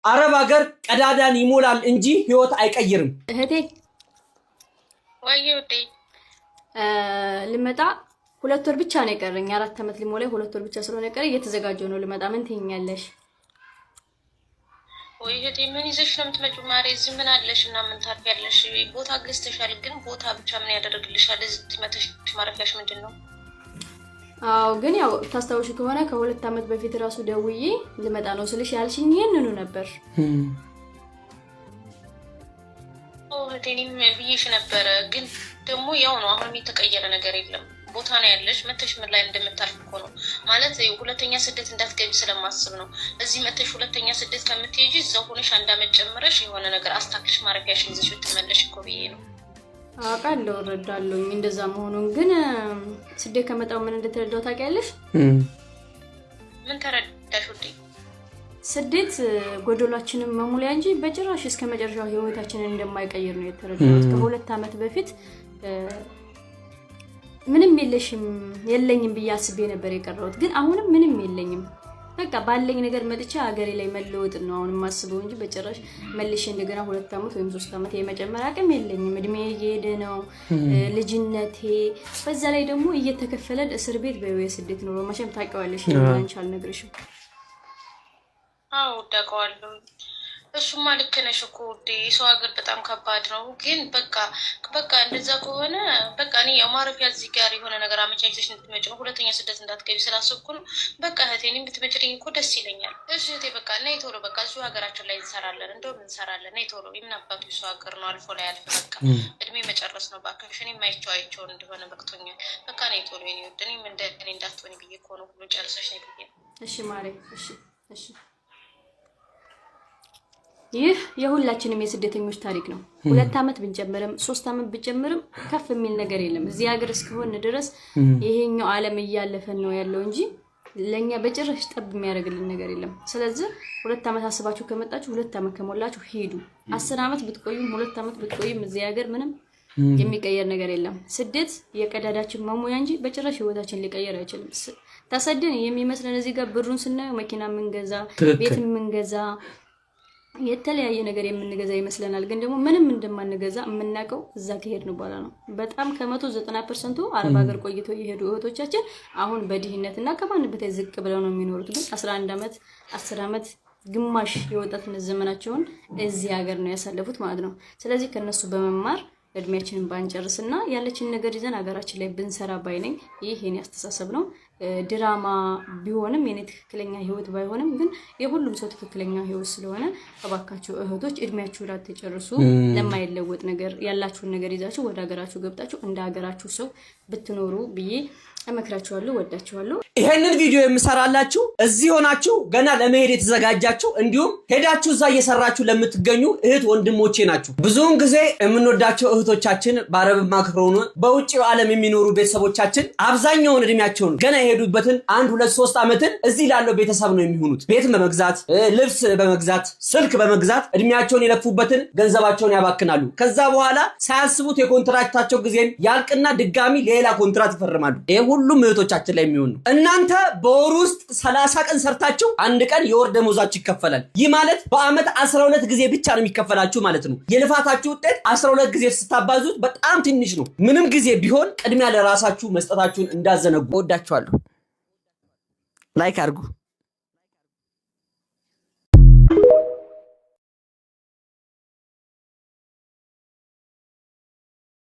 አረብ ሀገር ቀዳዳን ይሞላል እንጂ ህይወት አይቀይርም። እህቴ ወይውዴ ልመጣ 2 ወር ብቻ ነው የቀረኝ። 4 አመት ሊሞላኝ 2 ወር ብቻ ስለሆነ የቀረኝ እየተዘጋጀው ነው ልመጣ። ምን ትይኛለሽ? ወይ እህቴ ምን ይዘሽ ነው የምትመጪው? ማሬ እዚህ ምን አለሽ እና ምን ታርፊያለሽ? ቦታ ገዝተሻል፣ ግን ቦታ ብቻ ምን ያደርግልሻል? እዚህ መተሽ ማረፊያሽ ምንድነው? አው ግን ያው ታስታውሽ ከሆነ ከ2 አመት በፊት ራሱ ደውዬ ልመጣ ነው ስልሽ ያልሽኝ ይሄንኑ ነበር። እህቴንም ብዬሽ ነበረ፣ ግን ደግሞ ያው ነው አሁን የተቀየረ ነገር የለም። ቦታ ነው ያለሽ፣ መተሽ ምን ላይ እንደምታርፍ እኮ ነው ማለት ሁለተኛ ስደት እንዳትገቢ ስለማስብ ነው። እዚህ መተሽ ሁለተኛ ስደት ከምትሄጂ እዛው ሆነሽ 1 አመት ጨምረሽ የሆነ ነገር አስታክልሽ ማረፊያሽን ይዘሽ ብትመለሽ እኮ ብዬ ነው። አውቃለሁ እረዳለሁ እንደዛ መሆኑን፣ ግን ስደት ከመጣው ምን እንደተረዳው ታውቂያለሽ? ምን ተረዳሽ ውዴ? ስደት ጎዶላችንን መሙሊያ እንጂ በጭራሽ እስከመጨረሻው ህይወታችንን እንደማይቀይር ነው የተረዳሁት። ከ2 አመት በፊት ምንም የለኝም ብዬ አስቤ ነበር የቀረሁት፣ ግን አሁንም ምንም የለኝም። በቃ ባለኝ ነገር መጥቻ ሀገሬ ላይ መለወጥ ነው አሁን ማስበው እንጂ በጭራሽ መልሼ እንደገና 2 አመት ወይም 3 አመት የመጨመር አቅም የለኝም። እድሜ እየሄደ ነው፣ ልጅነቴ በዛ ላይ ደግሞ እየተከፈለ እስር ቤት በየስደት ነው መቼም ታውቂዋለሽ። አንቺ አልነግርሽም። አዎ ዳቀዋለሁ። እሱማ ልክ ነሽ እኮ ውዴ፣ ሰው ሀገር በጣም ከባድ ነው። ግን በቃ እንደዛ ከሆነ በቃ እኔ ያው ማረፊያ እዚህ ጋር የሆነ ነገር አመቻችተሽ እንድትመጪ ነው፣ ሁለተኛ ስደት እንዳትገቢ ስላሰብኩ ነው። በቃ እህቴን ብትመጪልኝ እኮ ደስ ይለኛል። እሺ እህቴ በቃ ነይ ቶሎ፣ በቃ እዚሁ ሀገራችን ላይ እንሰራለን፣ እንደውም እንሰራለን። ነይ ቶሎ። የምን አባቱ የሰው ሀገር ነው አልፎ ላይ አልፍ። በቃ እድሜ መጨረስ ነው እባክሽ። እኔም አይቼው እንደሆነ በቅቶኛል። በቃ ነይ ቶሎ የኔ ውድ። እኔም እንደ እኔ እንዳትሆኒ ብዬ እኮ ነው ሁሉ ጨርሰሽ ነይ ብዬ ነው። እሺ ማሬ፣ እሺ ይህ የሁላችንም የስደተኞች ታሪክ ነው። 2 አመት ብንጨምርም 3 አመት ብንጨምርም ከፍ የሚል ነገር የለም። እዚህ ሀገር እስከሆነ ድረስ ይሄኛው ዓለም እያለፈን ነው ያለው እንጂ ለኛ በጭራሽ ጠብ የሚያደርግልን ነገር የለም። ስለዚህ 2 አመት አስባችሁ ከመጣችሁ 2 አመት ከሞላችሁ ሄዱ። 10 አመት ብትቆዩም 2 አመት ብትቆዩም እዚህ ሀገር ምንም የሚቀየር ነገር የለም። ስደት የቀዳዳችን መሙያ እንጂ በጭራሽ ህይወታችን ሊቀየር አይችልም። ተሰደን የሚመስለን እዚህ ጋር ብሩን ስናየው መኪና መንገዛ፣ ቤት መንገዛ፣ የተለያየ ነገር የምንገዛ ይመስለናል። ግን ደግሞ ምንም እንደማንገዛ የምናውቀው እዛ ከሄድን በኋላ ነው። በጣም ከ190% አረብ ሀገር ቆይተው የሄዱ እህቶቻችን አሁን በድህነትና ከማንበት ዝቅ ብለው ነው የሚኖሩት። ግን 11 አመት 10 አመት ግማሽ የወጣትነት ዘመናቸውን እዚህ ሀገር ነው ያሳለፉት ማለት ነው። ስለዚህ ከነሱ በመማር እድሜያችንን ባንጨርስና ያለችን ነገር ይዘን ሀገራችን ላይ ብንሰራ ባይነኝ። ይሄ የኔ አስተሳሰብ ነው። ድራማ ቢሆንም የኔ ትክክለኛ ህይወት ባይሆንም ግን የሁሉም ሰው ትክክለኛ ህይወት ስለሆነ እባካችሁ እህቶች እድሜያችሁ ላይ ተጨርሱ። ለማይለወጥ ነገር ያላችሁን ነገር ይዛችሁ ወደ ሀገራችሁ ገብታችሁ እንደ ሀገራችሁ ሰው ብትኖሩ ብዬ እመክራችኋለሁ። ወዳችኋለሁ። ይሄንን ቪዲዮ የምሰራላችሁ እዚህ ሆናችሁ ገና ለመሄድ የተዘጋጃችሁ እንዲሁም ሄዳችሁ እዛ እየሰራችሁ ለምትገኙ እህት ወንድሞቼ ናችሁ። ብዙውን ጊዜ የምንወዳቸው እህቶቻችን በአረብማ ከሆኑ በውጭው ዓለም የሚኖሩ ቤተሰቦቻችን አብዛኛውን እድሜያቸውን ገና የሄዱበትን 1 2 3 አመትን እዚህ ላለው ቤተሰብ ነው የሚሆኑት። ቤት በመግዛት ልብስ በመግዛት ስልክ በመግዛት እድሜያቸውን የለፉበትን ገንዘባቸውን ያባክናሉ። ከዛ በኋላ ሳያስቡት የኮንትራክታቸው ጊዜን ያልቅና ድጋሚ ሌላ ኮንትራት ይፈርማሉ። ሁሉም እህቶቻችን ላይ የሚሆን ነው። እናንተ በወር ውስጥ 30 ቀን ሰርታችሁ 1 ቀን የወር ደሞዛችሁ ይከፈላል። ይህ ማለት በአመት 12 ጊዜ ብቻ ነው የሚከፈላችሁ ማለት ነው። የልፋታችሁ ውጤት 12 ጊዜ ስታባዙት በጣም ትንሽ ነው። ምንም ጊዜ ቢሆን ቅድሚያ ለራሳችሁ መስጠታችሁን እንዳዘነጉ። ወዳችኋለሁ። ላይክ አድርጉ።